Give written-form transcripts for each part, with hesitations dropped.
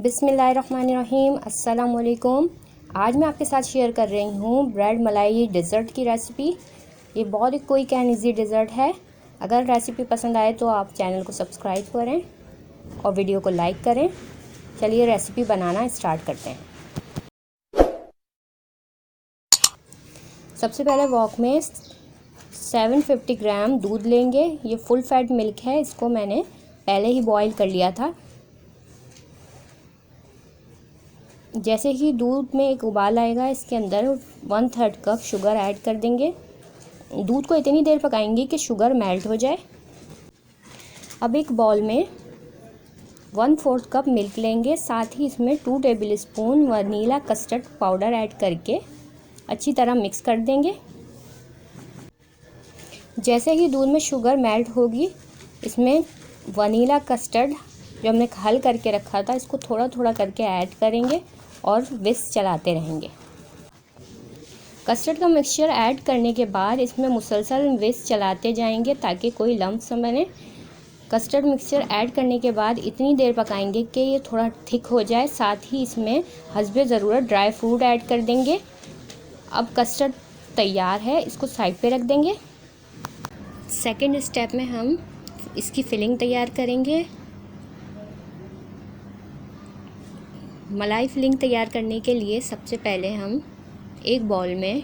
बिस्मिल्लाहिर्रहमानिर्रहीम। अस्सलाम वालेकुम। आज मैं आपके साथ शेयर कर रही हूँ ब्रेड मलाई डेज़र्ट की रेसिपी। ये बहुत ही क्विक एंड ईजी डेज़र्ट है। अगर रेसिपी पसंद आए तो आप चैनल को सब्सक्राइब करें और वीडियो को लाइक करें। चलिए रेसिपी बनाना स्टार्ट करते हैं। सबसे पहले वॉक में 750 ग्राम दूध लेंगे। ये फुल फैट मिल्क है, इसको मैंने पहले ही बॉईल कर लिया था। जैसे ही दूध में एक उबाल आएगा, इसके अंदर 1/3 कप शुगर ऐड कर देंगे। दूध को इतनी देर पकाएंगे कि शुगर मेल्ट हो जाए। अब एक बाउल में 1/4 कप मिल्क लेंगे, साथ ही इसमें 2 tablespoon vanilla custard powder add करके अच्छी तरह मिक्स कर देंगे। जैसे ही दूध में शुगर मेल्ट होगी, इसमें वनीला कस्टर्ड जो हमने हल करके रखा था, इसको थोड़ा थोड़ा करके ऐड करेंगे और विस्क चलाते रहेंगे। कस्टर्ड का मिक्सचर ऐड करने के बाद इसमें मुसलसल विस्क चलाते जाएंगे ताकि कोई लम्प्स न बने। कस्टर्ड मिक्सचर ऐड करने के बाद इतनी देर पकाएंगे कि ये थोड़ा थिक हो जाए। साथ ही इसमें हस्बे ज़रूरत ड्राई फ्रूट ऐड कर देंगे। अब कस्टर्ड तैयार है, इसको साइड पे रख देंगे। सेकेंड स्टेप में हम इसकी फिलिंग तैयार करेंगे। मलाई फिलिंग तैयार करने के लिए सबसे पहले हम एक बाउल में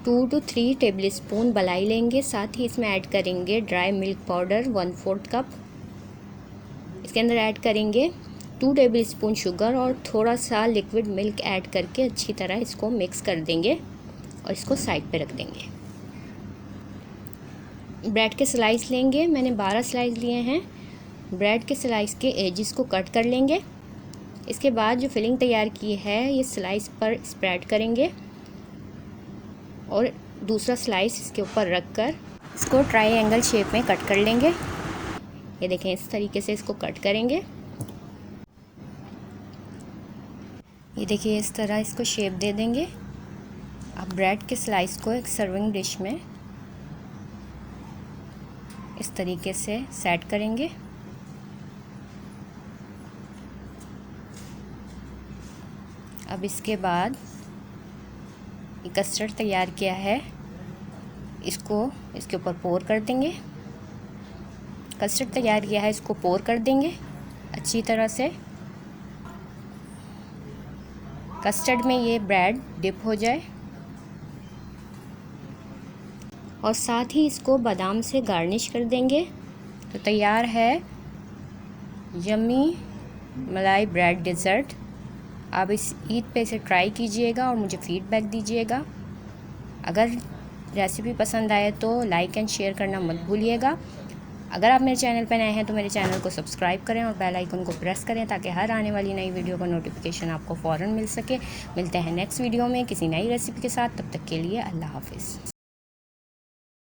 2 to 3 टेबलस्पून मलाई लेंगे। साथ ही इसमें ऐड करेंगे ड्राई मिल्क पाउडर 1/4 कप। इसके अंदर ऐड करेंगे 2 टेबलस्पून शुगर और थोड़ा सा लिक्विड मिल्क ऐड करके अच्छी तरह इसको मिक्स कर देंगे और इसको साइड पे रख देंगे। ब्रेड के स्लाइस लेंगे, मैंने 12 स्लाइस लिए हैं। ब्रेड के स्लाइस के एजिस को कट कर लेंगे। इसके बाद जो फिलिंग तैयार की है, ये स्लाइस पर स्प्रेड करेंगे और दूसरा स्लाइस इसके ऊपर रख कर इसको ट्रायंगल शेप में कट कर लेंगे। ये देखें, इस तरीके से इसको कट करेंगे। ये देखिए, इस तरह इसको शेप दे देंगे। अब ब्रेड के स्लाइस को एक सर्विंग डिश में इस तरीके से सेट करेंगे। अब इसके बाद ये कस्टर्ड तैयार किया है, इसको इसके ऊपर पोर कर देंगे। कस्टर्ड तैयार किया है, इसको पोर कर देंगे अच्छी तरह से। कस्टर्ड में ये ब्रेड डिप हो जाए और साथ ही इसको बादाम से गार्निश कर देंगे। तो तैयार है यम्मी मलाई ब्रेड डेज़र्ट। आप इस ईद पे इसे ट्राई कीजिएगा और मुझे फ़ीडबैक दीजिएगा। अगर रेसिपी पसंद आए तो लाइक एंड शेयर करना मत भूलिएगा। अगर आप मेरे चैनल पर नए हैं तो मेरे चैनल को सब्सक्राइब करें और बेल आइकन को प्रेस करें ताकि हर आने वाली नई वीडियो का नोटिफिकेशन आपको फ़ौरन मिल सके। मिलते हैं नेक्स्ट वीडियो में किसी नई रेसिपी के साथ। तब तक के लिए अल्लाह हाफ़िज़।